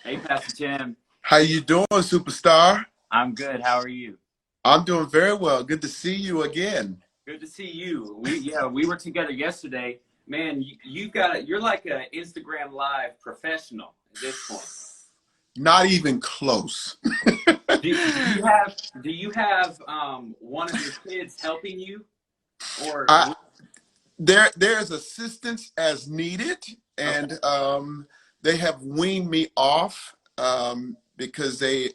Hey, Pastor Tim. How you doing, superstar? I'm good. How are you? I'm doing very well. Good to see you again. Good to see you. We were together yesterday. Man, you're like an Instagram Live professional at this point. Not even close. Do you have one of your kids helping you, or I there's assistance as needed, okay? and they have weaned me off because they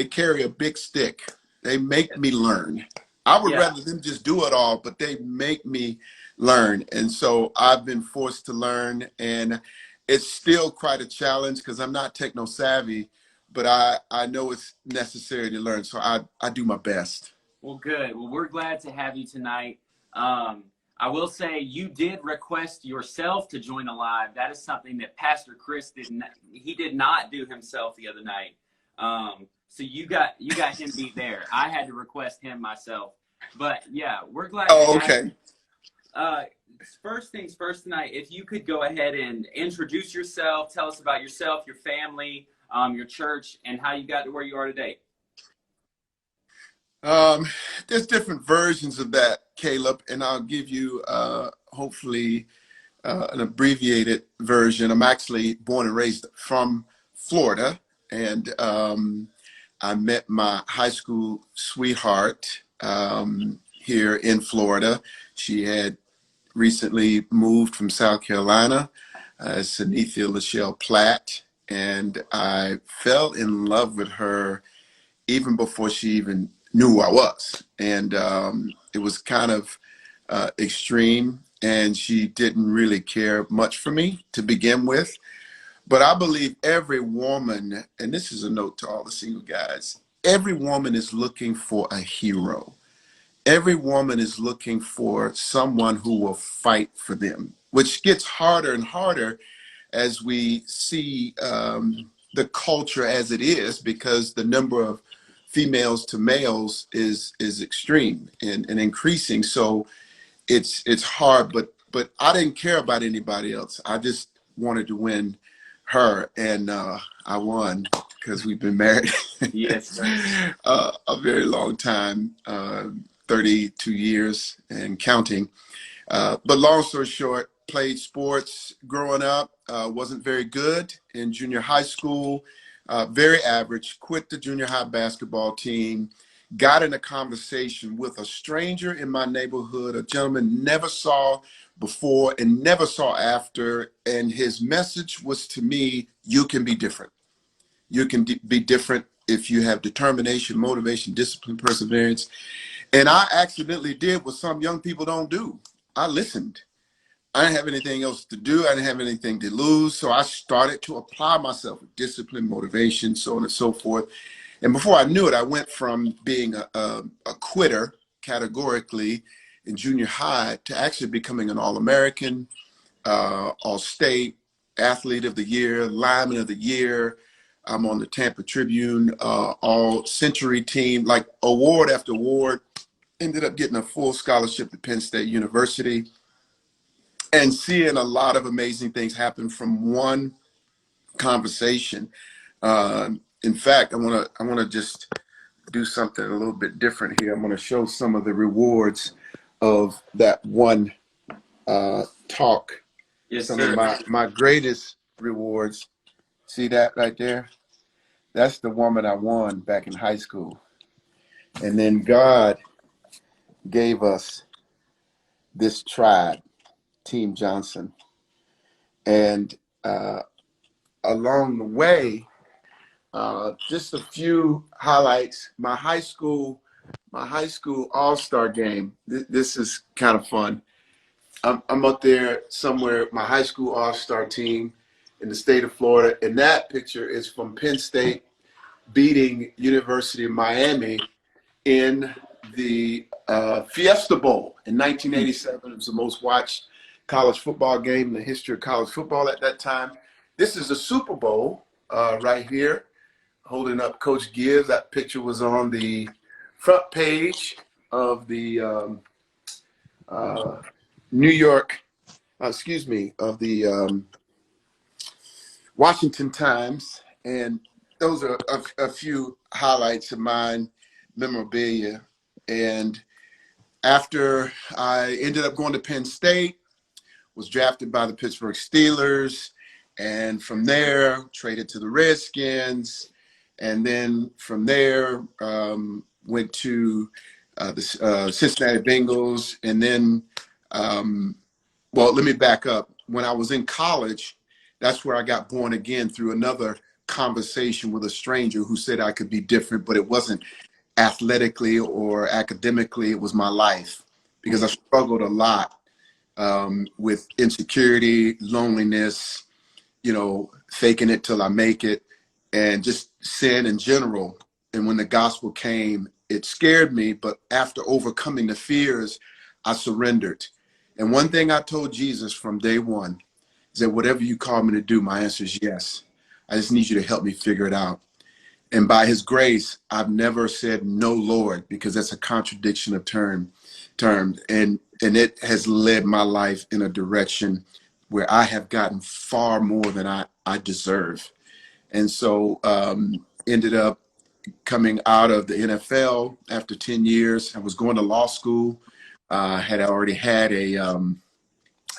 carry a big stick. They make me learn. I would Yeah. rather them just do it all, but they make me learn, and so I've been forced to learn, and it's still quite a challenge because I'm not techno savvy, but I know it's necessary to learn, so I do my best. Well, good. Well, we're glad to have you tonight. Um, I will say you did request yourself to join the live. That is something that Pastor Chris did not do himself the other night. So you got him beat there. I had to request him myself. But yeah, we're glad to Oh, have you. okay. Uh, First things first tonight, if you could go ahead and introduce yourself, tell us about yourself, your family, your church, and how you got to where you are today. Um, there's different versions of that, Caleb, and I'll give you hopefully an abbreviated version. I'm actually born and raised from Florida, and I met my high school sweetheart here in Florida. She had recently moved from South Carolina, Sanithia Lachelle Platt, and I fell in love with her even before she even knew who I was. And it was kind of extreme, and she didn't really care much for me to begin with. But I believe every woman, and this is a note to all the single guys, every woman is looking for a hero. Every woman is looking for someone who will fight for them, which gets harder and harder as we see the culture as it is, because the number of females to males is extreme and increasing. So it's hard, but I didn't care about anybody else. I just wanted to win her, and I won because we've been married Yes, sir. a very long time, 32 years and counting. But long story short, played sports growing up, wasn't very good in junior high school, very average, quit the junior high basketball team, got in a conversation with a stranger in my neighborhood, a gentleman never saw before and never saw after. And his message was to me, you can be different. You can be different if you have determination, motivation, discipline, perseverance. And I accidentally did what some young people don't do. I listened. I didn't have anything else to do. I didn't have anything to lose. So I started to apply myself with discipline, motivation, so on and so forth. And before I knew it, I went from being a quitter categorically in junior high to actually becoming an All-American, All-State, Athlete of the Year, Lineman of the Year. I'm on the Tampa Tribune, All-Century team, like award after award. Ended up getting a full scholarship at Penn State University and seeing a lot of amazing things happen from one conversation. In fact, I want to just do something a little bit different here. I'm going to show some of the rewards of that one talk. Yes, Some of sir. my greatest rewards. See that right there? That's the woman I won back in high school. And then God gave us this tribe, Team Johnson. And along the way, just a few highlights. My high school all-star game. This is kind of fun. I'm up there somewhere, my high school all-star team in the state of Florida. And that picture is from Penn State beating University of Miami in the Fiesta Bowl in 1987. It was the most watched college football game in the history of college football at that time. This is the Super Bowl right here, holding up Coach Gibbs. That picture was on the front page of the New York, of the Washington Times, and those are a few highlights of mine, memorabilia. And after I ended up going to Penn State, was drafted by the Pittsburgh Steelers, and from there traded to the Redskins, and then from there went to the Cincinnati Bengals, and then well, let me back up. When I was in college, that's where I got born again through another conversation with a stranger who said I could be different, but it wasn't athletically or academically. It was my life, because I struggled a lot with insecurity, loneliness, faking it till I make it, and just sin in general. And when the gospel came, it scared me, but after overcoming the fears, I surrendered. And one thing I told Jesus from day one is that whatever you call me to do, my answer is yes. I just need you to help me figure it out. And by his grace, I've never said no, Lord, because that's a contradiction of terms. And it has led my life in a direction where I have gotten far more than I deserve. And so ended up coming out of the NFL after 10 years. I was going to law school. Had already had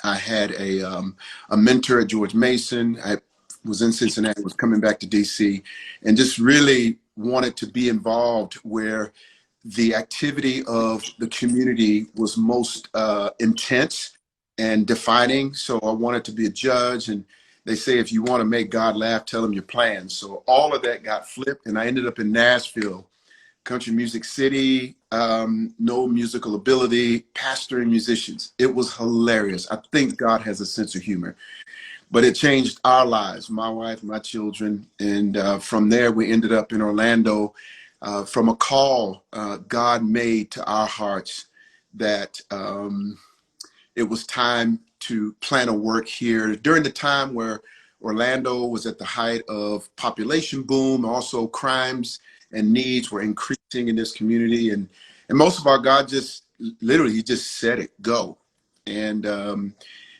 I had a mentor at George Mason. I was in Cincinnati, was coming back to DC, and just really wanted to be involved where the activity of the community was most intense and defining. So I wanted to be a judge, and they say if you want to make God laugh, tell him your plans. So all of that got flipped, and I ended up in Nashville, country music city, no musical ability, pastoring musicians. It was hilarious. I think God has a sense of humor, but it changed our lives, my wife, my children. And from there, we ended up in Orlando from a call God made to our hearts that it was time to plan a work here during the time where Orlando was at the height of population boom. Also, crimes and needs were increasing in this community. And most of our, God just literally, he just said it, go. And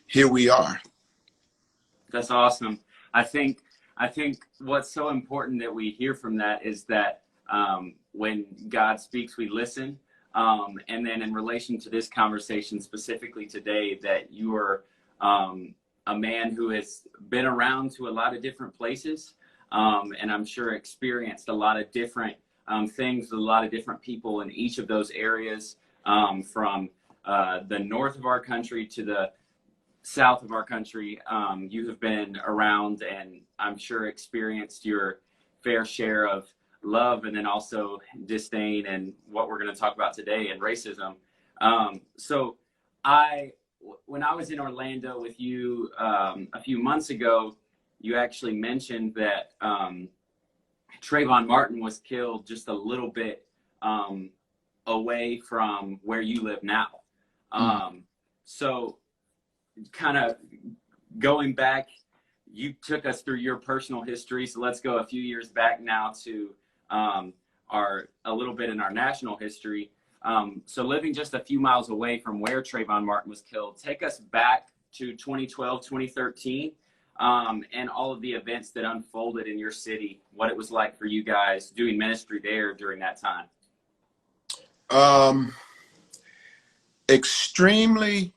here we are. That's awesome. I think what's so important that we hear from that is that when God speaks, we listen. And then in relation to this conversation specifically today, that you are a man who has been around to a lot of different places, and I'm sure experienced a lot of different things with a lot of different people in each of those areas, from the north of our country to the south of our country. You have been around, and I'm sure experienced your fair share of love, and then also disdain, and what we're going to talk about today, and racism. So when I was in Orlando with you a few months ago, you actually mentioned that Trayvon Martin was killed just a little bit away from where you live now. So kind of going back, you took us through your personal history. So let's go a few years back now to a little bit in our national history. So living just a few miles away from where Trayvon Martin was killed, take us back to 2012, 2013, and all of the events that unfolded in your city, what it was like for you guys doing ministry there during that time. Extremely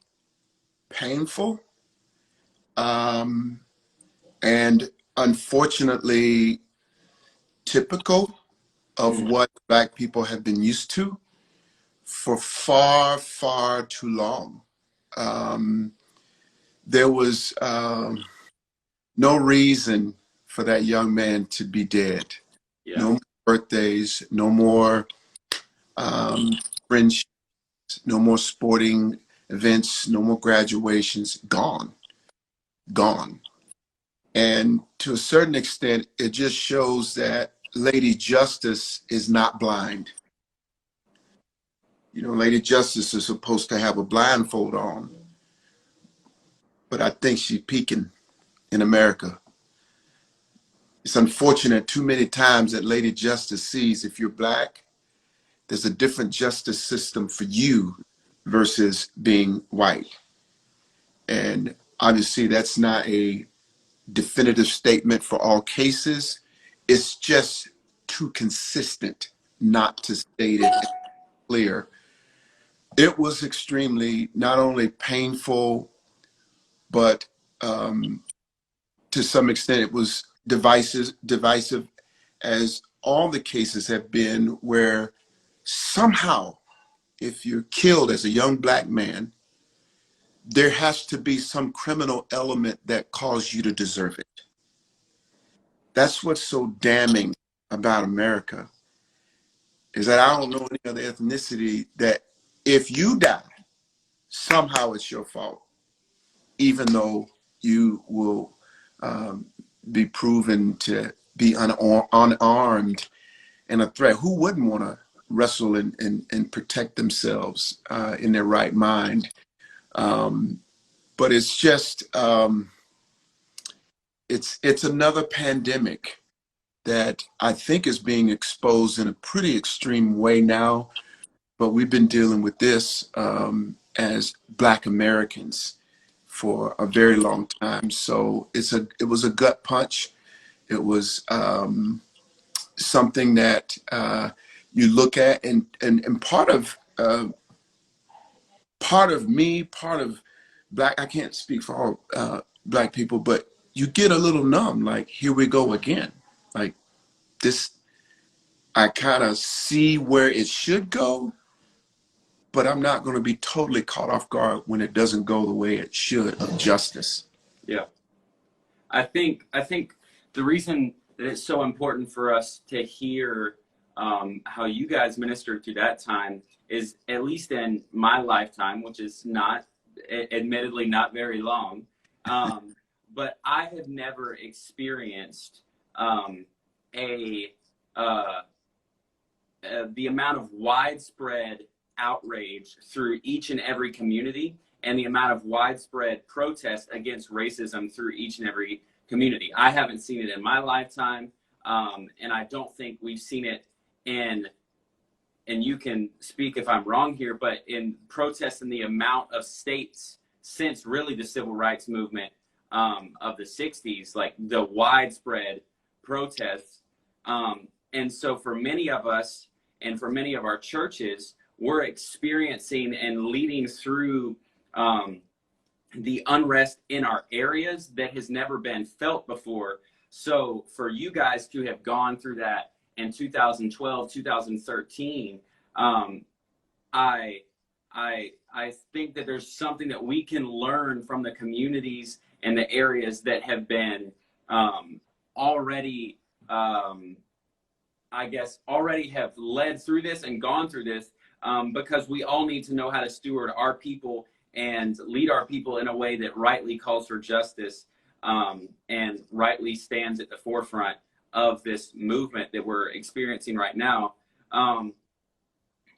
painful, and unfortunately typical of what Black people have been used to for far, far too long. There was no reason for that young man to be dead. Yeah. No more birthdays, no more friendships, no more sporting events, no more graduations. Gone. And to a certain extent, it just shows that Lady Justice is not blind. Lady Justice is supposed to have a blindfold on, but I think she's peeking in America. It's unfortunate too many times that Lady Justice sees if you're Black, there's a different justice system for you versus being white. And obviously that's not a definitive statement for all cases. It's just too consistent not to state it clear. It was extremely not only painful, but to some extent it was divisive, as all the cases have been, where somehow if you're killed as a young black man, there has to be some criminal element that caused you to deserve it. That's what's so damning about America, is that I don't know any other ethnicity that if you die, somehow it's your fault, even though you will be proven to be unarmed and a threat. Who wouldn't want to wrestle and protect themselves in their right mind? But it's just, it's another pandemic that I think is being exposed in a pretty extreme way now. But we've been dealing with this as Black Americans for a very long time. So it was a gut punch. It was something that you look at, and part of me, part of Black, I can't speak for all Black people, but you get a little numb, like, here we go again. Like this, I kind of see where it should go, but I'm not going to be totally caught off guard when it doesn't go the way it should, of justice. Yeah. I think the reason that it's so important for us to hear how you guys ministered through that time is, at least in my lifetime, which is not, admittedly, not very long, but I have never experienced the amount of widespread outrage through each and every community, and the amount of widespread protest against racism through each and every community. I haven't seen it in my lifetime, and I don't think we've seen it in, and you can speak if I'm wrong here, but in protests in the amount of states since really the civil rights movement of the 60s, like the widespread protests. And so for many of us and for many of our churches, we're experiencing and leading through the unrest in our areas that has never been felt before. So for you guys to have gone through that in 2012, 2013, I think that there's something that we can learn from the communities and the areas that have been already, I guess, already have led through this and gone through this, because we all need to know how to steward our people and lead our people in a way that rightly calls for justice, and rightly stands at the forefront of this movement that we're experiencing right now.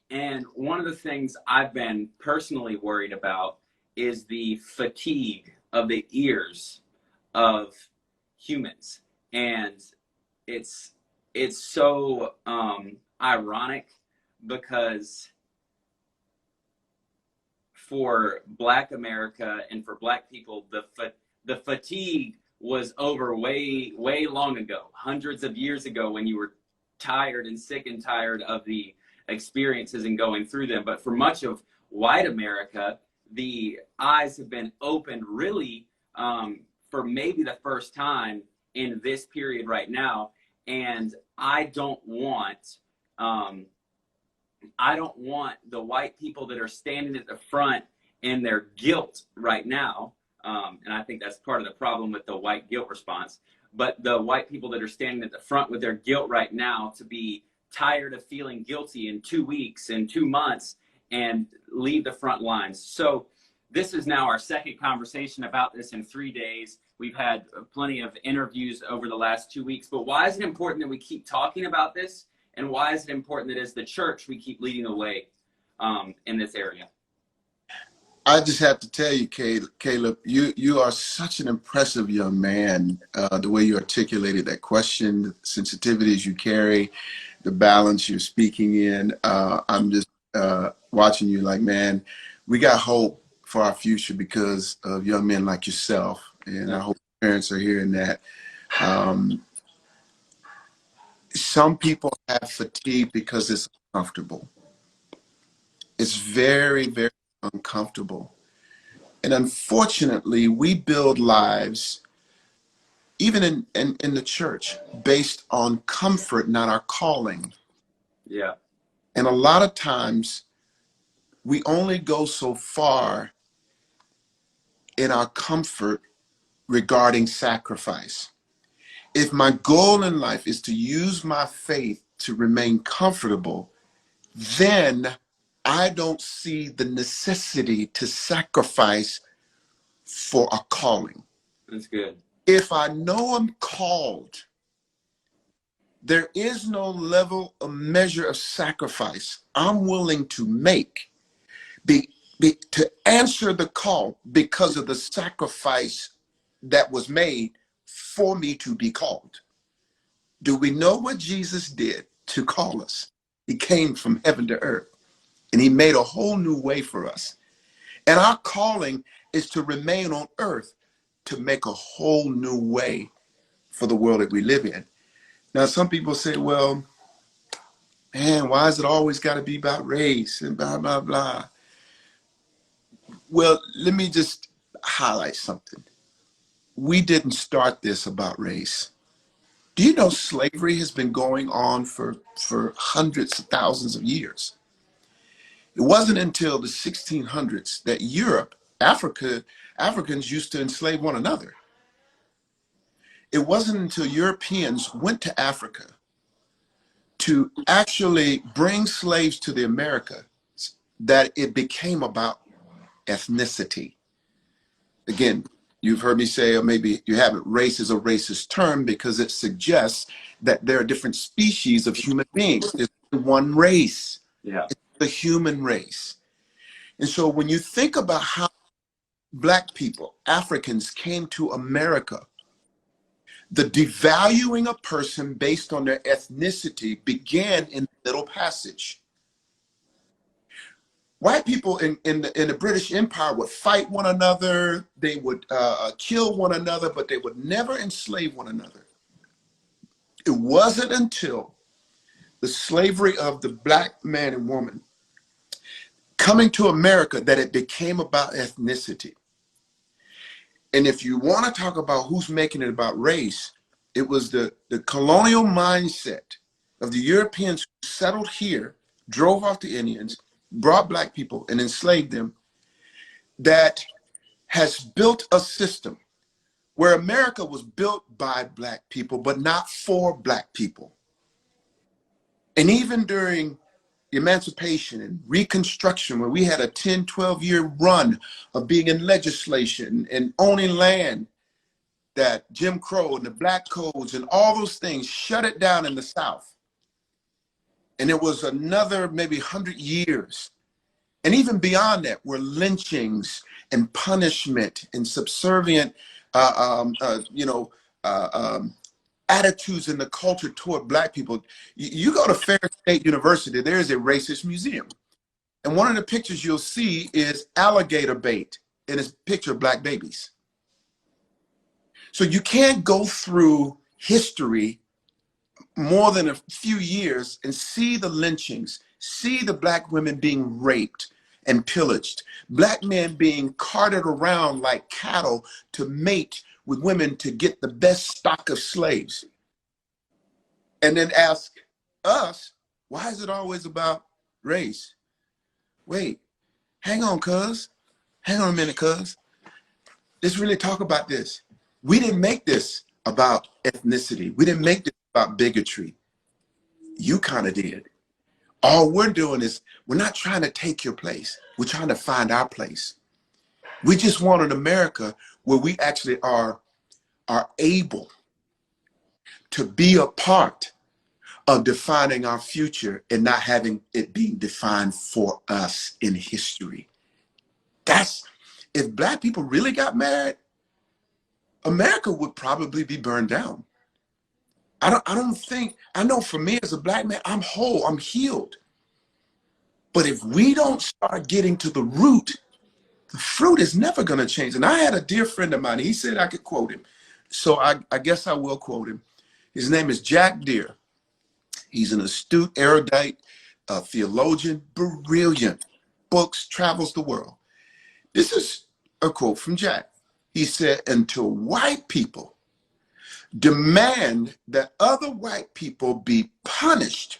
And one of the things I've been personally worried about is the fatigue of the ears of humans. And it's so ironic, because for Black America and for Black people, the fatigue was over way long ago, hundreds of years ago, when you were tired and sick and tired of the experiences and going through them. But for much of white America, the eyes have been opened really for maybe the first time in this period right now. And I don't want the white people that are standing at the front in their guilt right now, and I think that's part of the problem with the white guilt response, but the white people that are standing at the front with their guilt right now, to be tired of feeling guilty in 2 weeks and 2 months and leave the front lines. So this is now our second conversation about this in 3 days. We've had plenty of interviews over the last 2 weeks, but why is it important that we keep talking about this? And why is it important that as the church, we keep leading the way in this area? I just have to tell you, Caleb, you are such an impressive young man. The way you articulated that question, the sensitivities you carry, the balance you're speaking in. I'm just watching you like, man, we got hope for our future because of young men like yourself. And I hope parents are hearing that. Um, some people have fatigue because it's uncomfortable. It's very, very uncomfortable. And unfortunately, we build lives, even in the church, based on comfort, not our calling. Yeah. And a lot of times, we only go so far in our comfort regarding sacrifice. If my goal in life is to use my faith to remain comfortable, then I don't see the necessity to sacrifice for a calling. That's good. If I know I'm called, there is no level of measure of sacrifice I'm willing to make to answer the call because of the sacrifice that was made for me to be called. Do we know what Jesus did to call us? He came from heaven to earth and he made a whole new way for us. And our calling is to remain on earth to make a whole new way for the world that we live in. Now, some people say, well, man, why is it always got to be about race and blah, blah, blah? Well, let me just highlight something. We didn't start this about race. Do you know slavery has been going on for hundreds of thousands of years? It wasn't until the 1600s that Africans used to enslave one another. It wasn't until Europeans went to Africa to actually bring slaves to the Americas that it became about ethnicity. Again, you've heard me say, or maybe you haven't, race is a racist term because it suggests that there are different species of human beings. There's one race. Yeah. It's the human race. And so when you think about how Black people, Africans came to America, the devaluing a person based on their ethnicity began in the Middle Passage. White people in the British Empire would fight one another, they would kill one another, but they would never enslave one another. It wasn't until the slavery of the Black man and woman coming to America that it became about ethnicity. And if you want to talk about who's making it about race, it was the colonial mindset of the Europeans who settled here, drove off the Indians, brought Black people and enslaved them, that has built a system where America was built by Black people, but not for Black people. And even during Emancipation and Reconstruction, where we had a 10, 12-year run of being in legislation and owning land, that Jim Crow and the Black codes and all those things shut it down in the South. And it was another maybe 100 years. And even beyond that were lynchings and punishment and subservient, attitudes in the culture toward Black people. You go to Fair State University, there is a racist museum. And one of the pictures you'll see is alligator bait, and it's a picture of Black babies. So you can't go through history more than a few years and see the lynchings, see the Black women being raped and pillaged, Black men being carted around like cattle to mate with women to get the best stock of slaves. And then ask us, why is it always about race? Wait, hang on, cuz. Hang on a minute, cuz. Let's really talk about this. We didn't make this about ethnicity. We didn't make this about bigotry. You kind of did. All we're doing is, we're not trying to take your place. We're trying to find our place. We just want an America where we actually are able to be a part of defining our future and not having it being defined for us in history. If Black people really got mad, America would probably be burned down. I know for me as a Black man, I'm whole, I'm healed. But if we don't start getting to the root, the fruit is never going to change. And I had a dear friend of mine, he said I could quote him. So I guess I will quote him. His name is Jack Deere. He's an astute, erudite theologian, brilliant, books, travels the world. This is a quote from Jack. He said, until white people demand that other white people be punished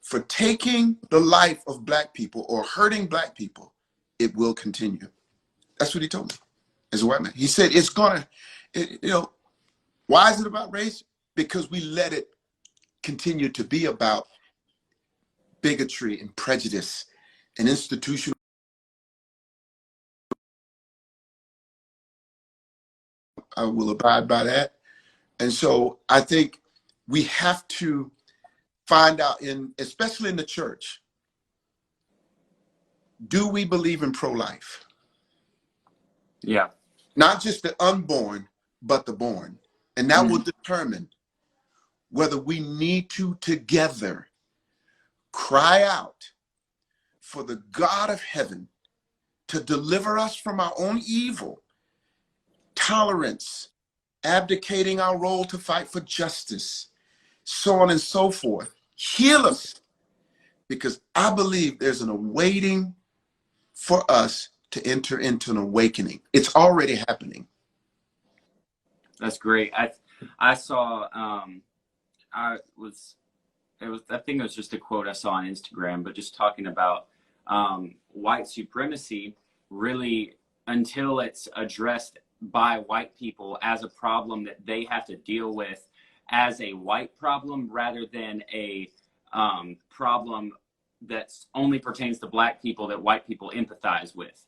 for taking the life of black people or hurting black people, it will continue. That's what he told me as a white man. He said, it's gonna, why is it about race? Because we let it continue to be about bigotry and prejudice and institutional. I will abide by that. And so I think we have to find out, especially in the church, do we believe in pro-life? Yeah. Not just the unborn, but the born. And that will determine whether we need to together cry out for the God of heaven to deliver us from our own evil, tolerance, abdicating our role to fight for justice, so on and so forth. Heal us, because I believe there's an awaiting for us to enter into an awakening. It's already happening. That's great. I saw I think it was just a quote I saw on Instagram, but just talking about white supremacy, really, until it's addressed by white people as a problem that they have to deal with as a white problem, rather than a problem that only pertains to black people that white people empathize with.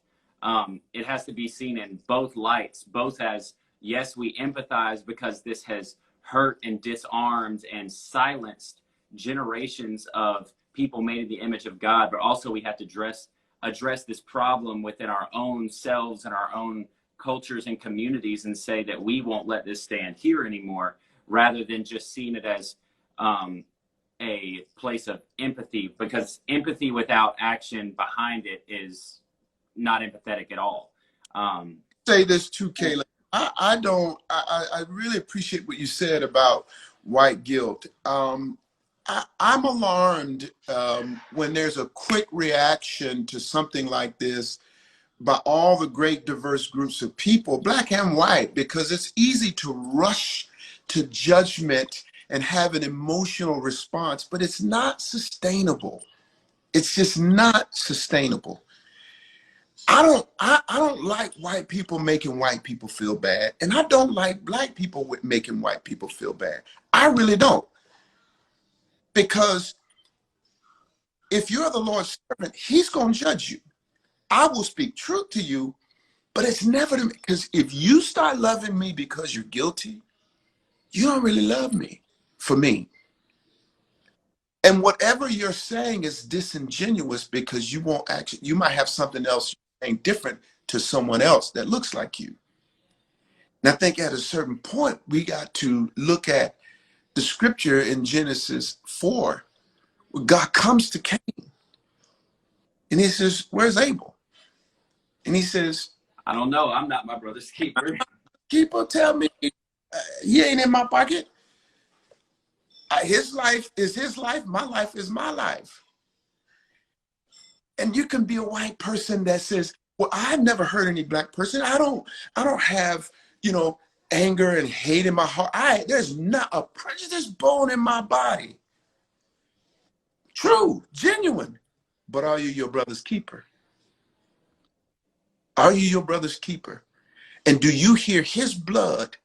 It has to be seen in both lights, both as, yes, we empathize because this has hurt and disarmed and silenced generations of people made in the image of God, but also we have to address this problem within our own selves and our own cultures and communities, and say that we won't let this stand here anymore, rather than just seeing it as a place of empathy, because empathy without action behind it is not empathetic at all. Say this too, Caleb. I really appreciate what you said about white guilt. I'm alarmed when there's a quick reaction to something like this by all the great diverse groups of people, black and white, because it's easy to rush to judgment and have an emotional response, but it's not sustainable. It's just not sustainable. I don't like white people making white people feel bad, and I don't like black people making white people feel bad. I really don't. Because if you're the Lord's servant, he's going to judge you. I will speak truth to you, but it's never to me. Because if you start loving me because you're guilty, you don't really love me for me. And whatever you're saying is disingenuous, because you won't actually, you might have something else you're saying different to someone else that looks like you. And I think at a certain point, we got to look at the scripture in Genesis 4, where God comes to Cain and he says, where's Abel? And he says, I don't know. I'm not my brother's keeper. Keeper, tell me, he ain't in my pocket. His life is his life. My life is my life. And you can be a white person that says, well, I've never hurt any black person. I don't have, anger and hate in my heart. There's not a prejudice bone in my body. True, genuine. But are you your brother's keeper? Are you your brother's keeper? And do you hear his blood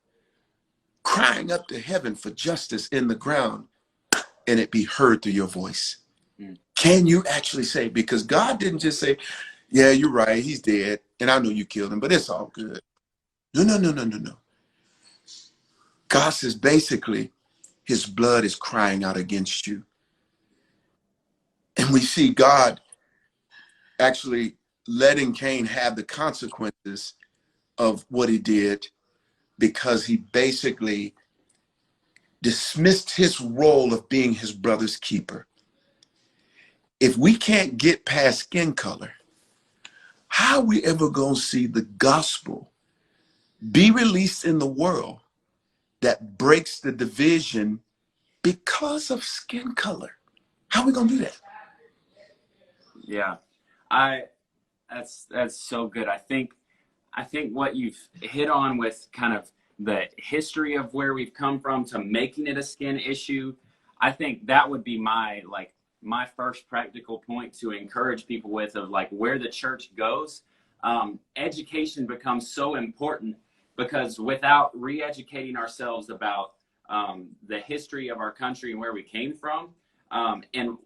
crying up to heaven for justice in the ground, and it be heard through your voice? Can you actually say, because God didn't just say, yeah, you're right, he's dead, and I know you killed him, but it's all good. No. God says basically his blood is crying out against you. And we see God actually letting Cain have the consequences of what he did, because he basically dismissed his role of being his brother's keeper. If we can't get past skin color, how are we ever going to see the gospel be released in the world that breaks the division because of skin color. How are we going to do that? Yeah, that's so good. I think what you've hit on with kind of the history of where we've come from to making it a skin issue, I think that would be my first practical point to encourage people with, of like where the church goes. Education becomes so important, because without re-educating ourselves about the history of our country and where we came from, and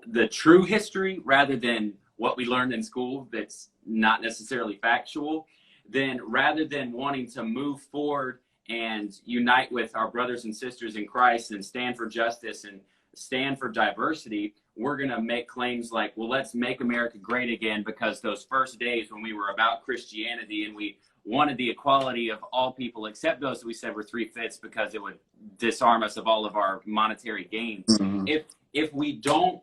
the true history, rather than what we learned in school that's not necessarily factual, then rather than wanting to move forward and unite with our brothers and sisters in Christ and stand for justice and stand for diversity, we're going to make claims like, well, let's make America great again, because those first days when we were about Christianity and we wanted the equality of all people except those that we said were three-fifths, because it would disarm us of all of our monetary gains. Mm-hmm. If we don't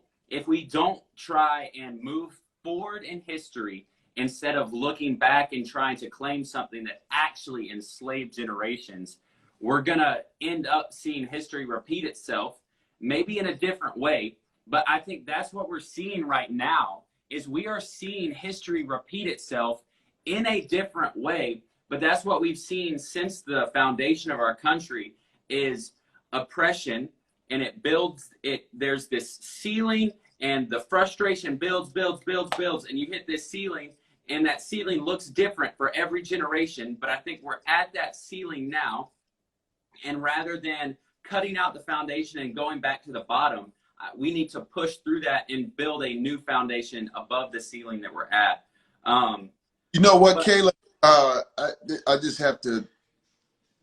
try and move forward in history, instead of looking back and trying to claim something that actually enslaved generations, we're going to end up seeing history repeat itself, maybe in a different way. But I think that's what we're seeing right now, is we are seeing history repeat itself in a different way. But that's what we've seen since the foundation of our country, is oppression, and it builds it. There's this ceiling, and the frustration builds, and you hit this ceiling, and that ceiling looks different for every generation. But I think we're at that ceiling now, and rather than cutting out the foundation and going back to the bottom, we need to push through that and build a new foundation above the ceiling that we're at. You know what, Caleb? I just have to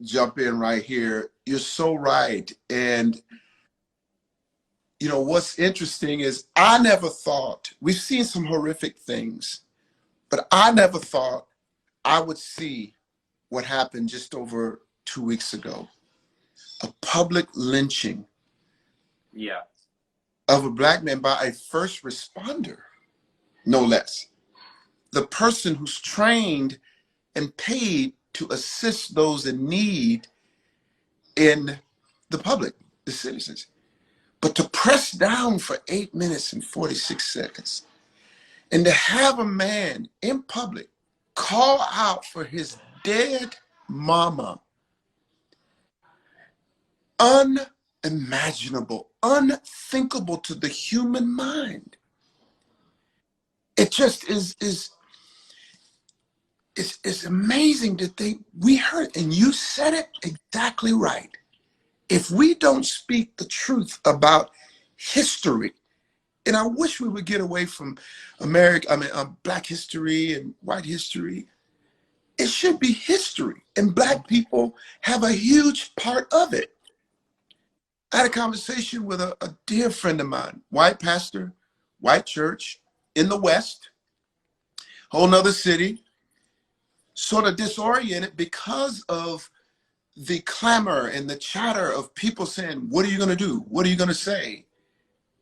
jump in right here. You're so right. And you know, what's interesting is I never thought, we've seen some horrific things, but I never thought I would see what happened just over 2 weeks ago. A public lynching of a Black man by a first responder, no less. The person who's trained and paid to assist those in need in the public, the citizens. But to press down for 8 minutes and 46 seconds, and to have a man in public call out for his dead mama, unimaginable, unthinkable to the human mind. It just it's amazing to think. We heard, and you said it exactly right. If we don't speak the truth about history, and I wish we would get away from Black history and white history. It should be history, and Black people have a huge part of it. I had a conversation with a dear friend of mine, white pastor, white church in the West, whole nother city, sort of disoriented because of the clamor and the chatter of people saying, what are you going to do? What are you going to say?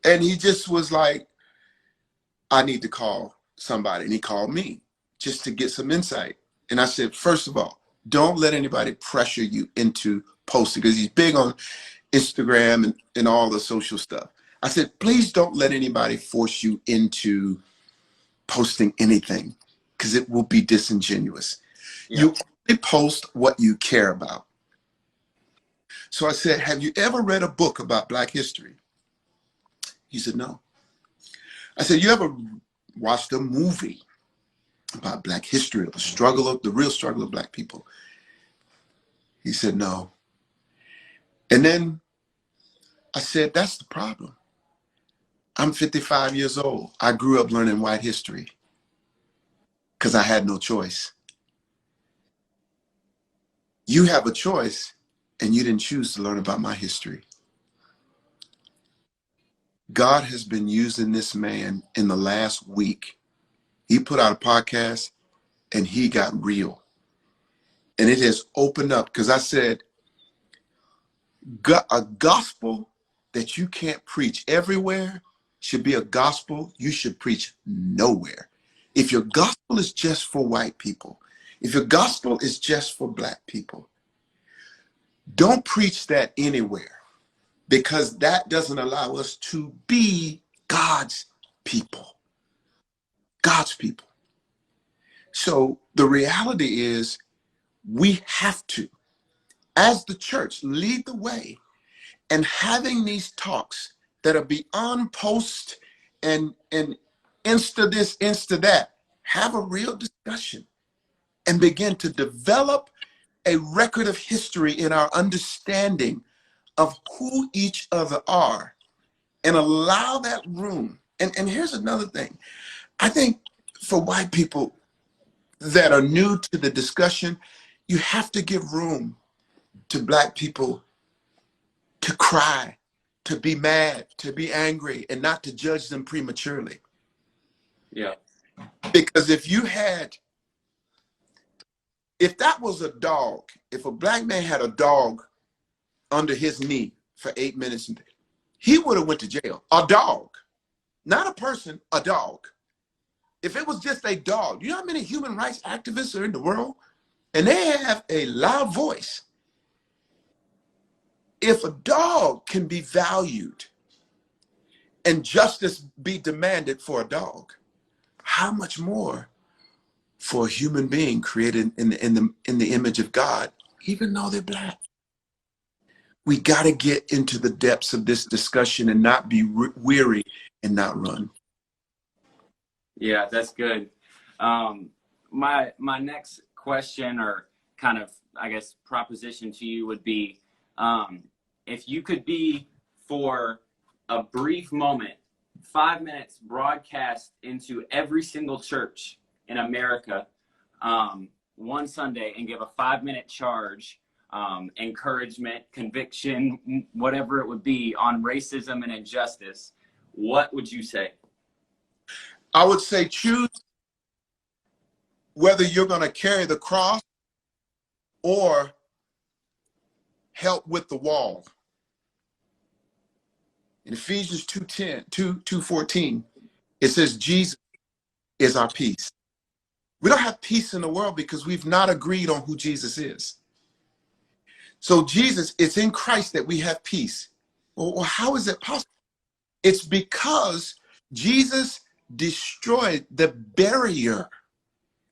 And he just was like, I need to call somebody. And he called me just to get some insight. And I said, first of all, don't let anybody pressure you into posting, because he's big on Instagram and all the social stuff. I said, please don't let anybody force you into posting anything, because it will be disingenuous. Yeah. You only post what you care about. So I said, have you ever read a book about Black history? He said, no. I said, you ever watched a movie about Black history, the real struggle of Black people? He said, no. And then I said, that's the problem. I'm 55 years old. I grew up learning white history because I had no choice. You have a choice, and you didn't choose to learn about my history. God has been using this man in the last week. He put out a podcast, and he got real. And it has opened up, because I said, a gospel that you can't preach everywhere should be a gospel you should preach nowhere. If your gospel is just for white people, If your gospel is just for black people, don't preach that anywhere, because that doesn't allow us to be God's people. God's people. So the reality is we have to, as the church, lead the way, and having these talks that are beyond post and insta this, insta that. Have a real discussion and begin to develop a record of history in our understanding of who each other are, and allow that room. And here's another thing. I think for white people that are new to the discussion, you have to give room to black people to cry, to be mad, to be angry, and not to judge them prematurely. Yeah. Because if that was a dog, if a black man had a dog under his knee for 8 minutes, he would have went to jail. A dog, not a person, a dog. If it was just a dog, you know how many human rights activists are in the world? And they have a loud voice. If a dog can be valued and justice be demanded for a dog, how much more for a human being created in the image of God, even though they're black? We got to get into the depths of this discussion and not be weary and not run. Yeah, that's good. My next question, or kind of, I guess, proposition to you would be, if you could be, for a brief moment, 5 minutes, broadcast into every single church in America, one Sunday, and give a 5-minute charge, encouragement, conviction, whatever it would be, on racism and injustice, what would you say? I would say choose whether you're going to carry the cross or help with the wall. In Ephesians 2:14, it says Jesus is our peace. We don't have peace in the world because we've not agreed on who Jesus is. So Jesus, it's in Christ that we have peace. Well, how is it possible? It's because Jesus destroyed the barrier,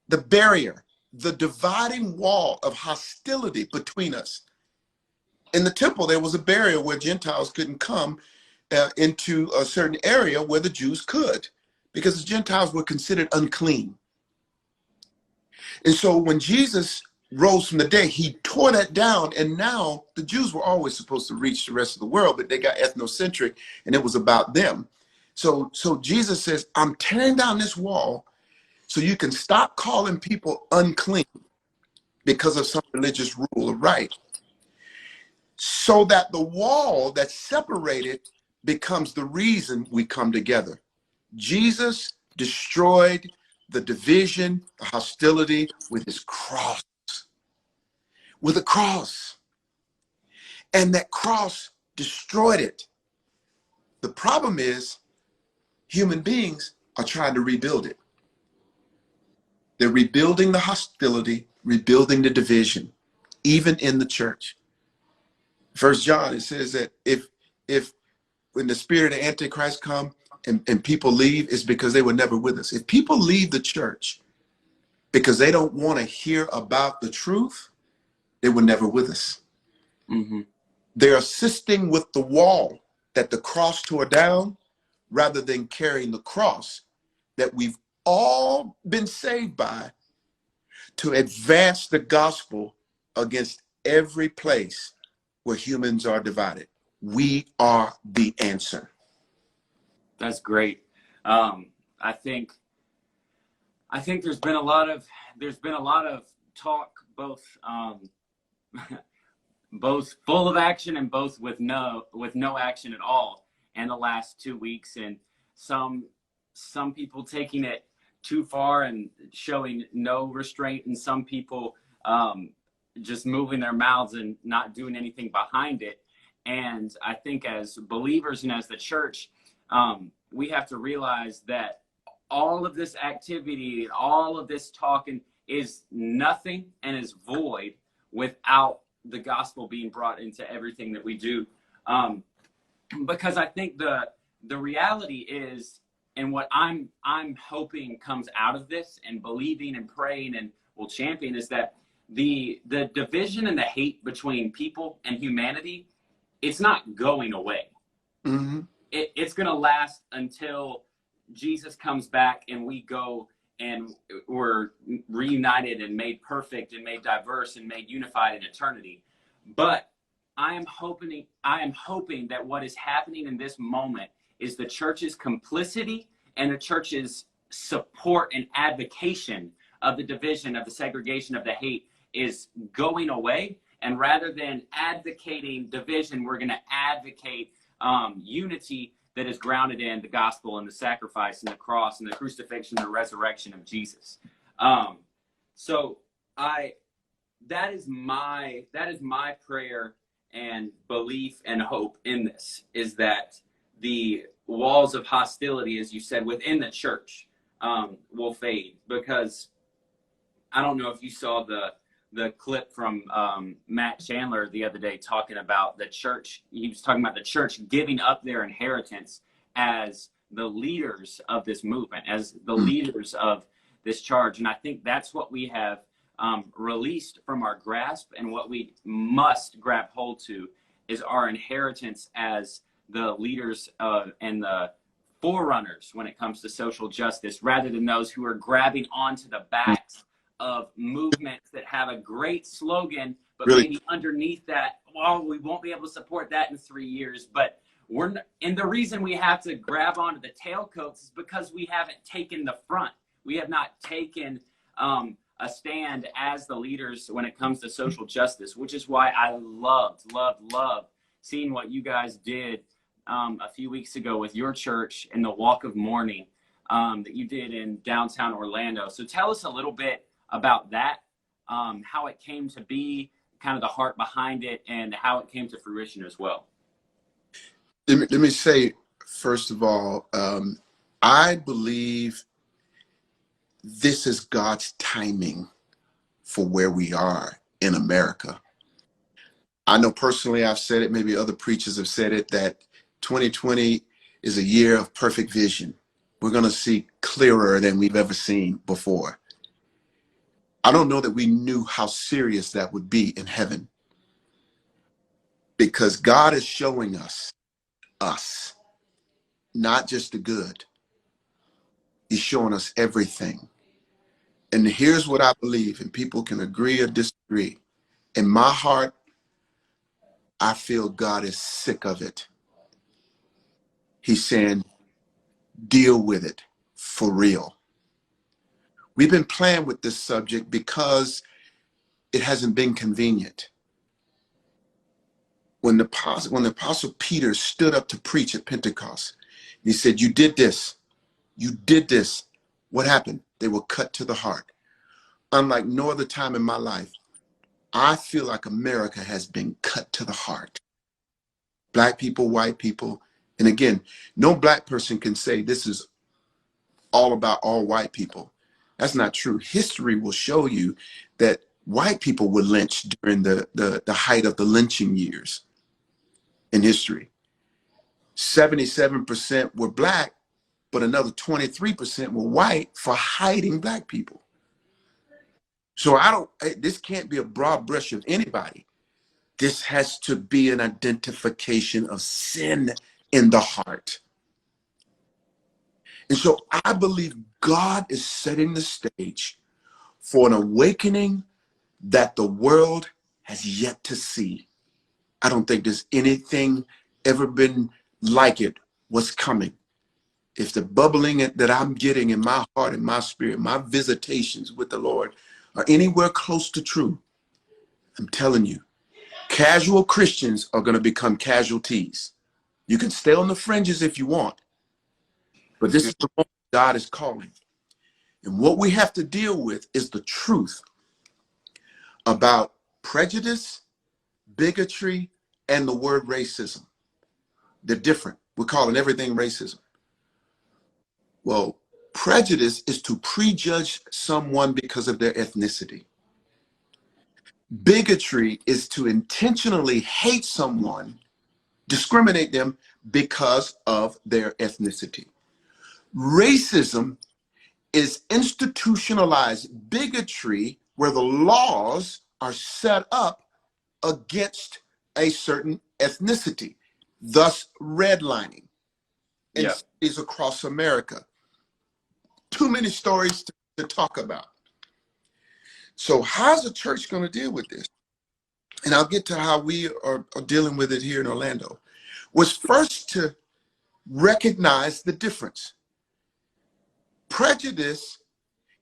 the dividing wall of hostility between us. In the temple, there was a barrier where Gentiles couldn't come into a certain area where the Jews could, because the Gentiles were considered unclean. And so when Jesus rose from the dead, he tore that down. And now the Jews were always supposed to reach the rest of the world, but they got ethnocentric and it was about them. So Jesus says, I'm tearing down this wall so you can stop calling people unclean because of some religious rule or right, so that the wall that's separated becomes the reason we come together. Jesus destroyed the division, the hostility with his cross, with a cross. And that cross destroyed it. The problem is human beings are trying to rebuild it. They're rebuilding the hostility, rebuilding the division, even in the church. First John, it says that if when the spirit of Antichrist come and people leave, it's because they were never with us. If people leave the church because they don't want to hear about the truth, they were never with us. Mm-hmm. They're assisting with the wall that the cross tore down, rather than carrying the cross that we've all been saved by, to advance the gospel against every place where humans are divided. We are the answer. That's great. I think there's been a lot of talk, both both full of action and both with no action at all in the last 2 weeks, and some people taking it too far and showing no restraint, and some people just moving their mouths and not doing anything behind it. And I think as believers and as the church, we have to realize that all of this activity, all of this talk, and is nothing and is void without the gospel being brought into everything that we do. Because I think the reality is, and what I'm hoping comes out of this and believing and praying and will champion, is that the division and the hate between people and humanity, it's not going away. Mm-hmm. It's going to last until Jesus comes back and we go and we're reunited and made perfect and made diverse and made unified in eternity. But I am hoping that what is happening in this moment is the church's complicity and the church's support and advocation of the division, of the segregation, of the hate is going away. And rather than advocating division, we're going to advocate unity that is grounded in the gospel and the sacrifice and the cross and the crucifixion and the resurrection of Jesus. So that is my prayer and belief and hope in this, is that the walls of hostility, as you said, within the church will fade. Because I don't know if you saw the clip from Matt Chandler the other day talking about the church. He was talking about the church giving up their inheritance as the leaders of this movement, as the leaders of this charge. And I think that's what we have released from our grasp, and what we must grab hold to is our inheritance as the leaders and the forerunners when it comes to social justice, rather than those who are grabbing onto the backs of movements that have a great slogan, but Really? maybe underneath that, well, we won't be able to support that in 3 years. But and the reason we have to grab onto the tailcoats is because we haven't taken the front. We have not taken a stand as the leaders when it comes to social justice, which is why I loved seeing what you guys did a few weeks ago with your church and the walk of mourning that you did in downtown Orlando. So tell us a little bit about that, how it came to be, kind of the heart behind it, and how it came to fruition as well. Let me say, first of all, I believe this is God's timing for where we are in America. I know personally, I've said it, maybe other preachers have said it, that 2020 is a year of perfect vision. We're going to see clearer than we've ever seen before. I don't know that we knew how serious that would be in heaven, because God is showing us, not just the good. He's showing us everything. And here's what I believe, and people can agree or disagree. In my heart, I feel God is sick of it. He's saying, deal with it for real. We've been playing with this subject because it hasn't been convenient. When the Apostle Peter stood up to preach at Pentecost, he said, you did this. What happened? They were cut to the heart. Unlike no other time in my life, I feel like America has been cut to the heart. Black people, white people. And again, no black person can say this is all about all white people. That's not true. History will show you that white people were lynched during the height of the lynching years in history. 77% were black, but another 23% were white for hiding black people. So this can't be a broad brush of anybody. This has to be an identification of sin in the heart. And so I believe God is setting the stage for an awakening that the world has yet to see. I don't think there's anything ever been like it, what's coming. If the bubbling that I'm getting in my heart and my spirit, my visitations with the Lord are anywhere close to true, I'm telling you, casual Christians are going to become casualties. You can stay on the fringes if you want, but this is the moment God is calling. And what we have to deal with is the truth about prejudice, bigotry, and the word racism. They're different. We're calling everything racism. Well, Prejudice is to prejudge someone because of their ethnicity. Bigotry is to intentionally hate someone, discriminate them because of their ethnicity. Racism is institutionalized bigotry where the laws are set up against a certain ethnicity, thus redlining in cities across America. Too many stories to talk about. So how's the church going to deal with this? And I'll get to how we are dealing with it here in Orlando. Was first to recognize the difference. Prejudice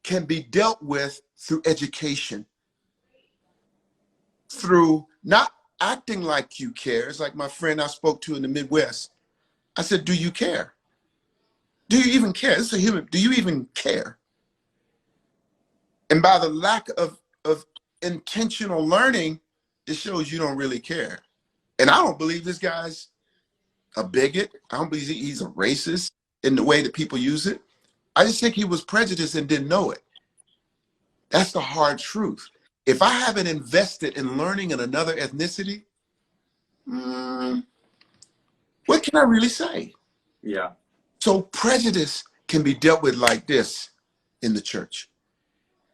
can be dealt with through education, through not acting like you care. It's like my friend I spoke to in the Midwest. I said, do you care? Do you even care? It's a human. Do you even care? And by the lack of intentional learning, it shows you don't really care. And I don't believe this guy's a bigot. I don't believe he's a racist in the way that people use it. I just think he was prejudiced and didn't know it. That's the hard truth. If I haven't invested in learning in another ethnicity, what can I really say? Yeah. So prejudice can be dealt with like this in the church.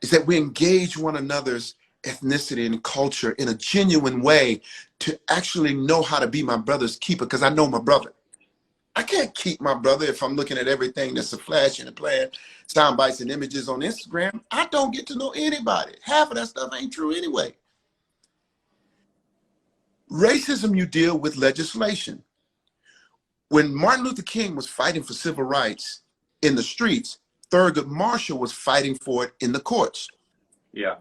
Is that we engage one another's ethnicity and culture in a genuine way to actually know how to be my brother's keeper, because I know my brother. I can't keep my brother if I'm looking at everything that's a flash and a plan, sound bites and images on Instagram. I don't get to know anybody. Half of that stuff ain't true anyway. Racism, you deal with legislation. When Martin Luther King was fighting for civil rights in the streets, Thurgood Marshall was fighting for it in the courts. Yeah.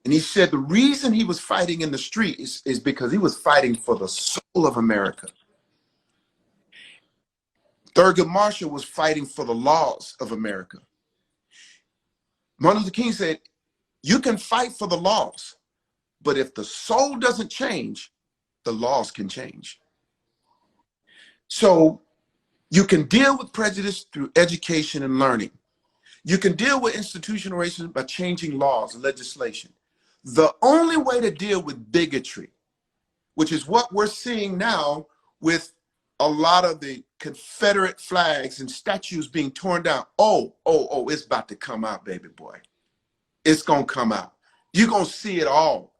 And he said the reason he was fighting in the streets is because he was fighting for the soul of America. Thurgood Marshall was fighting for the laws of America. Martin Luther King said, you can fight for the laws, but if the soul doesn't change, the laws can change. So you can deal with prejudice through education and learning. You can deal with institutional racism by changing laws and legislation. The only way to deal with bigotry, which is what we're seeing now with a lot of the Confederate flags and statues being torn down. Oh, it's about to come out, baby boy. It's going to come out. You're going to see it all.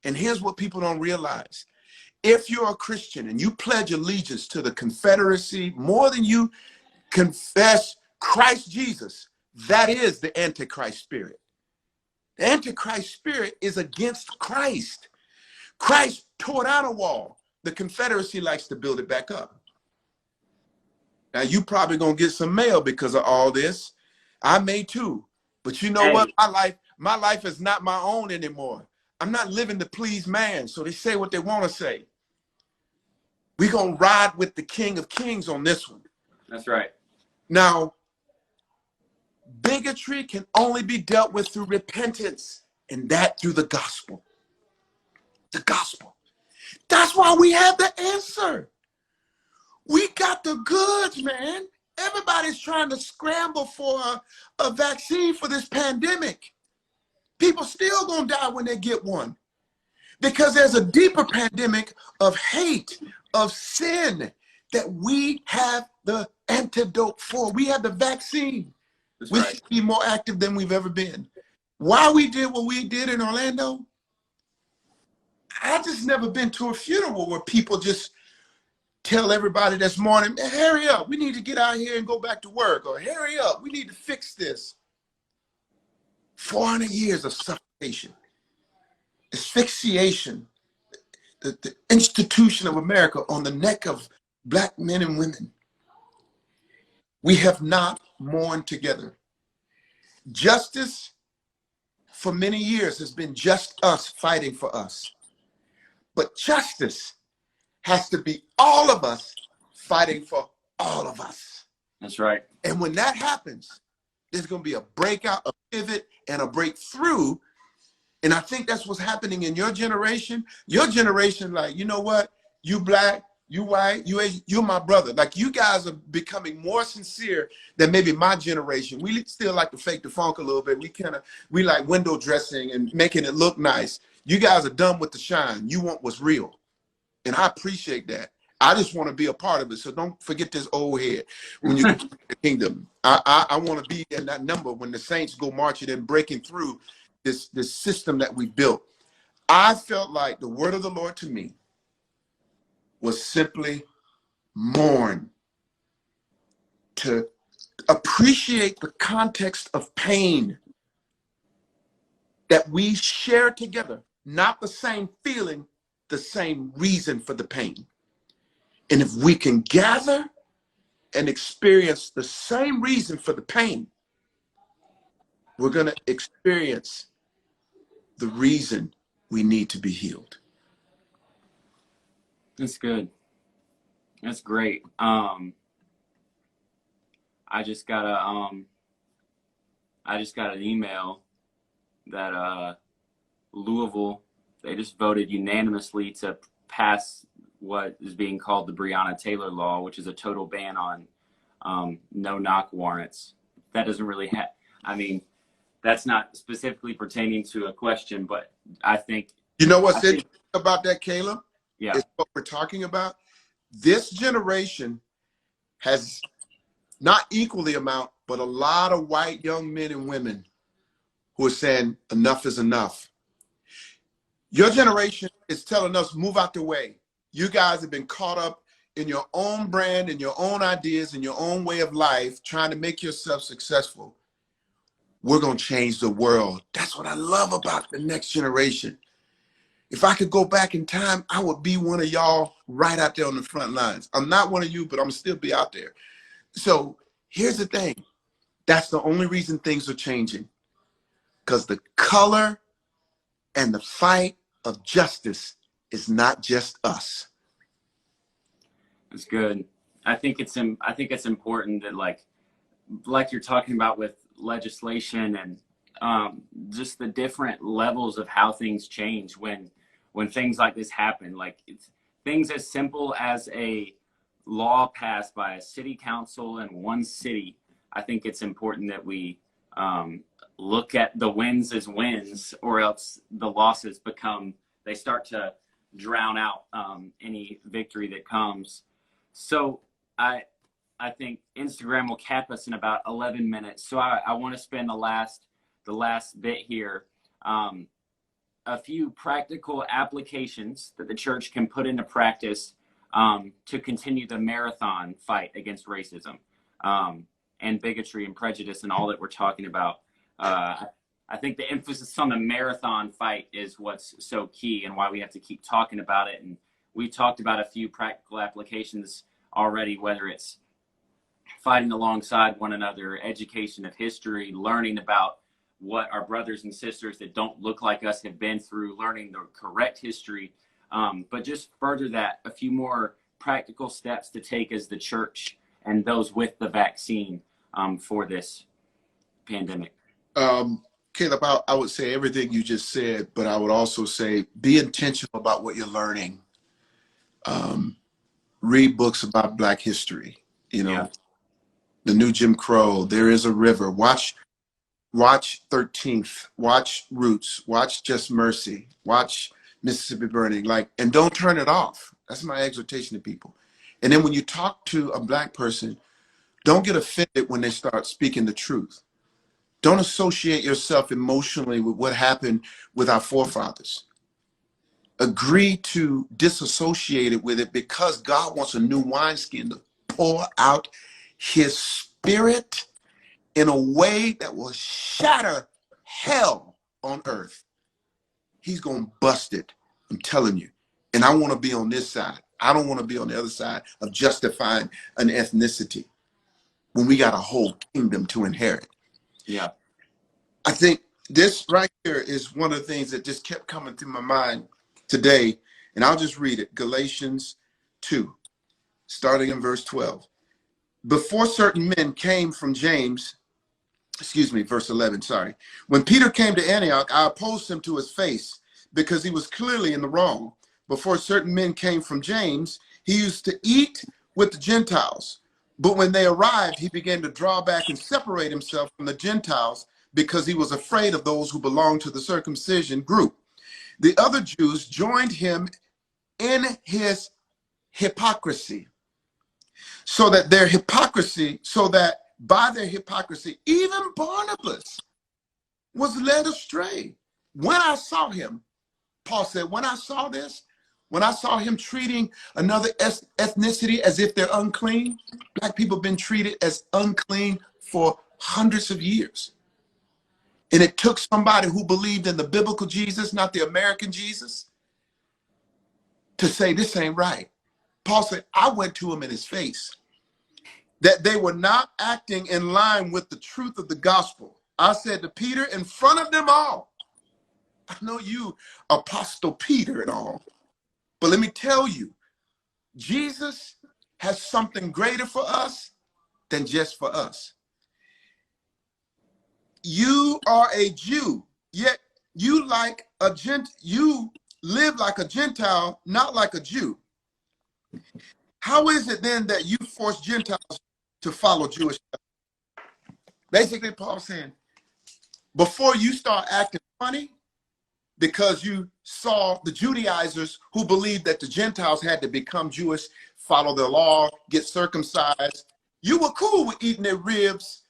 And here's what people don't realize. If you're a Christian and you pledge allegiance to the Confederacy more than you confess Christ Jesus, that is the Antichrist spirit. The Antichrist spirit is against Christ. Christ tore down a wall. The Confederacy likes to build it back up. Now, you probably going to get some mail because of all this. I may too. But you know what? My life is not my own anymore. I'm not living to please man. So they say what they want to say. We're going to ride with the King of Kings on this one. That's right. Now, bigotry can only be dealt with through repentance, and that through the gospel. The gospel. That's why we have the answer. We got the goods, man. Everybody's trying to scramble for a vaccine for this pandemic. People still gonna die when they get one, because there's a deeper pandemic of hate, of sin that we have the antidote for. We have the vaccine. That's we right. should be more active than we've ever been. Why we did what we did in Orlando, I just never been to a funeral where people just tell everybody that's mourning, hurry up, we need to get out here and go back to work, or hurry up, we need to fix this. 400 years of suffocation, asphyxiation, the institution of America on the neck of Black men and women. We have not mourned together. Justice for many years has been just us fighting for us. But justice has to be all of us fighting for all of us. That's right. And when that happens, there's going to be a breakout, a pivot, and a breakthrough. And I think that's what's happening in your generation. Your generation, like, you know what? You Black, You white, you're my brother. Like, you guys are becoming more sincere than maybe my generation. We still like to fake the funk a little bit. We like window dressing and making it look nice. You guys are done with the shine. You want what's real. And I appreciate that. I just want to be a part of it. So don't forget this old head when you get to the kingdom. I want to be in that number when the saints go marching and breaking through this system that we built. I felt like the word of the Lord to me was simply mourn, to appreciate the context of pain that we share together, not the same feeling, the same reason for the pain. And if we can gather and experience the same reason for the pain, we're going to experience the reason we need to be healed. That's good. That's great. I just got an email that Louisville, they just voted unanimously to pass what is being called the Breonna Taylor law, which is a total ban on no-knock warrants. That doesn't really have, I mean, that's not specifically pertaining to a question, but I think. You know what's interesting about that, Caleb? Yeah. Is what we're talking about. This generation has not equally amount, but a lot of white young men and women who are saying enough is enough. Your generation is telling us, move out the way. You guys have been caught up in your own brand and your own ideas and your own way of life, trying to make yourself successful. We're going to change the world. That's what I love about the next generation. If I could go back in time, I would be one of y'all right out there on the front lines. I'm not one of you, but I'm still be out there. So here's the thing. That's the only reason things are changing. Because the color and the fight of justice is not just us. That's good. I think it's important that like you're talking about with legislation and just the different levels of how things change when things like this happen. Like, it's things as simple as a law passed by a city council in one city. I think it's important that we look at the wins as wins, or else the losses they start to drown out any victory that comes. So I think Instagram will cap us in about 11 minutes. So I want to spend the last bit here. A few practical applications that the church can put into practice to continue the marathon fight against racism and bigotry and prejudice and all that we're talking about. I think the emphasis on the marathon fight is what's so key and why we have to keep talking about it. And we talked about a few practical applications already, whether it's fighting alongside one another, education of history, learning about what our brothers and sisters that don't look like us have been through, learning the correct history. But just further that, a few more practical steps to take as the church and those with the vaccine for this pandemic. Caleb, I would say everything you just said, but I would also say be intentional about what you're learning. Read books about Black history, Yeah. The new Jim Crow, There Is a River. Watch 13th, watch Roots, watch Just Mercy, watch Mississippi Burning, and don't turn it off. That's my exhortation to people. And then when you talk to a Black person, don't get offended when they start speaking the truth. Don't associate yourself emotionally with what happened with our forefathers. Agree to disassociate it with it, because God wants a new wineskin to pour out his spirit in a way that will shatter hell on earth. He's going to bust it. I'm telling you. And I want to be on this side. I don't want to be on the other side of justifying an ethnicity when we got a whole kingdom to inherit. Yeah. I think this right here is one of the things that just kept coming through my mind today. And I'll just read it. Galatians 2, starting in verse 12. Before certain men came from James, verse 11, sorry. When Peter came to Antioch, I opposed him to his face because he was clearly in the wrong. Before certain men came from James, He used to eat with the Gentiles. But when they arrived, he began to draw back and separate himself from the Gentiles because he was afraid of those who belonged to the circumcision group. The other Jews joined him in his hypocrisy, so that by their hypocrisy, even Barnabas was led astray. When I saw him, Paul said, when I saw this, when I saw him treating another ethnicity as if they're unclean, black people have been treated as unclean for hundreds of years. And it took somebody who believed in the biblical Jesus, not the American Jesus, to say this ain't right. Paul said, I went to him in his face, that they were not acting in line with the truth of the gospel. I said to Peter in front of them all, I know you, Apostle Peter and all, but let me tell you, Jesus has something greater for us than just for us. You are a Jew, yet you live like a Gentile, not like a Jew. How is it then that you force Gentiles to follow Jewish? Basically, Paul's saying, before you start acting funny, because you saw the Judaizers who believed that the Gentiles had to become Jewish, follow the law, get circumcised. You were cool with eating their ribs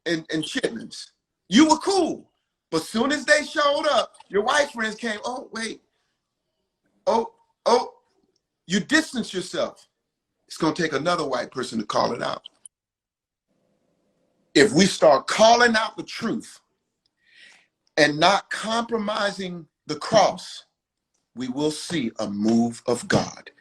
and chitlins. You were cool. But soon as they showed up, your white friends came, oh, wait. Oh, you distance yourself. It's going to take another white person to call it out. If we start calling out the truth and not compromising the cross, we will see a move of God.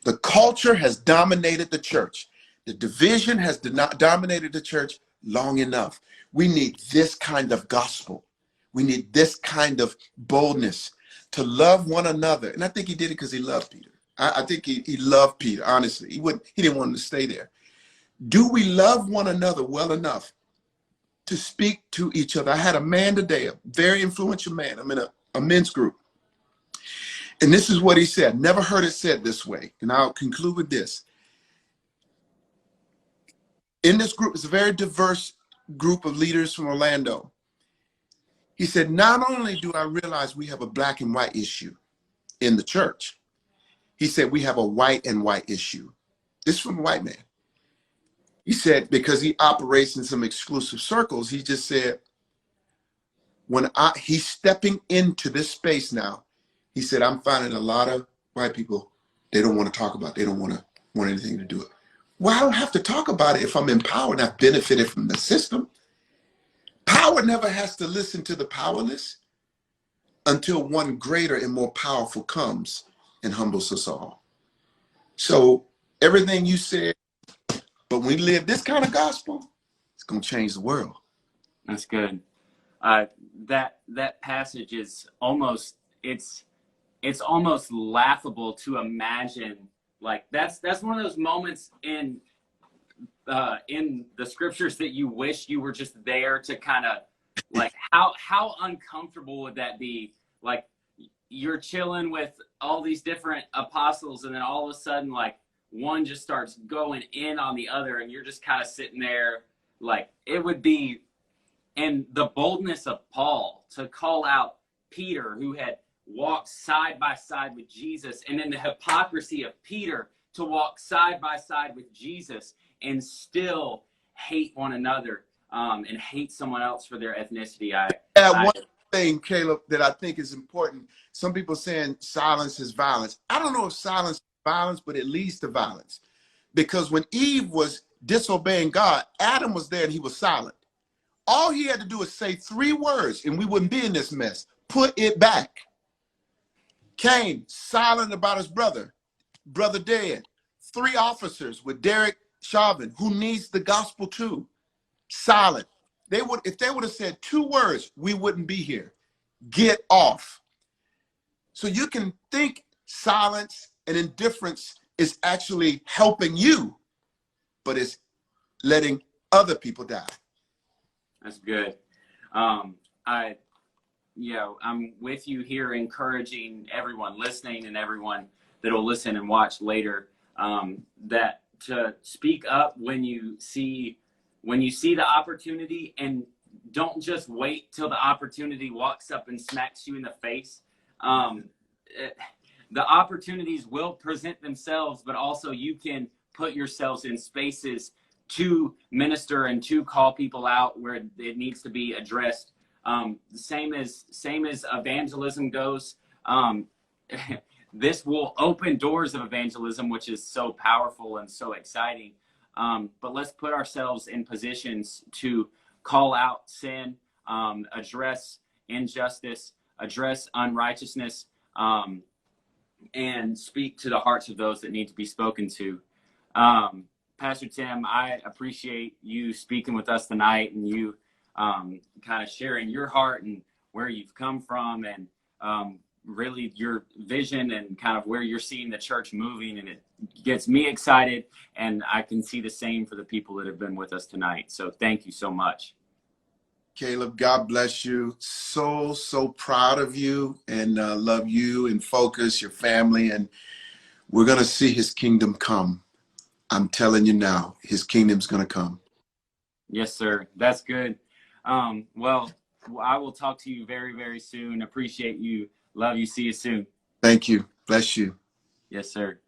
The culture has dominated the church. The division has dominated the church long enough. We need this kind of gospel. We need this kind of boldness to love one another. And I think he did it because he loved Peter. I think he loved Peter, honestly. He didn't want him to stay there. Do we love one another well enough to speak to each other? I had a man today, a very influential man. I'm in a men's group. And this is what he said. Never heard it said this way. And I'll conclude with this. In this group, it's a very diverse group of leaders from Orlando. He said, not only do I realize we have a black and white issue in the church, he said, we have a white and white issue. This is from a white man. He said, because he operates in some exclusive circles, he just said, he's stepping into this space now, he said, I'm finding a lot of white people, they don't want to talk about it. They don't want anything to do with it. Well, I don't have to talk about it if I'm empowered and I've benefited from the system. Power never has to listen to the powerless until one greater and more powerful comes and humbles us all. So everything you said, but when we live this kind of gospel, it's going to change the world. That's good. That passage is almost, it's almost laughable to imagine. Like that's one of those moments in the scriptures that you wish you were just there to kind of, like, how uncomfortable would that be? Like, you're chilling with all these different apostles, and then all of a sudden, like, one just starts going in on the other, and you're just kind of sitting there. Like, it would be, and the boldness of Paul to call out Peter, who had walked side by side with Jesus, and then the hypocrisy of Peter to walk side by side with Jesus and still hate one another, and hate someone else for their ethnicity. One thing, Caleb, that I think is important. Some people saying silence is violence. I don't know if silence is violence, but it leads to violence. Because when Eve was disobeying God, Adam was there and he was silent. All he had to do is say 3 words and we wouldn't be in this mess. Put it back. Cain, silent about his brother dead. 3 officers with Derek Chauvin, who needs the gospel too, silent. If they would have said 2 words, we wouldn't be here. Get off. So you can think silence and indifference is actually helping you, but it's letting other people die. That's good. I'm with you here, encouraging everyone listening and everyone that will listen and watch later. that to speak up when you see the opportunity, and don't just wait till the opportunity walks up and smacks you in the face. The opportunities will present themselves, but also you can put yourselves in spaces to minister and to call people out where it needs to be addressed. Same as evangelism goes. This will open doors of evangelism, which is so powerful and so exciting. But let's put ourselves in positions to call out sin, address injustice, address unrighteousness, and speak to the hearts of those that need to be spoken to. Pastor Tim, I appreciate you speaking with us tonight, and you kind of sharing your heart and where you've come from, and really your vision and kind of where you're seeing the church moving. And it gets me excited, and I can see the same for the people that have been with us tonight. So thank you so much. Caleb, God bless you. So proud of you, and love you and Focus, your family. And we're going to see his kingdom come. I'm telling you now, his kingdom's going to come. Yes, sir. That's good. Well, I will talk to you very, very soon. Appreciate you. Love you. See you soon. Thank you. Bless you. Yes, sir.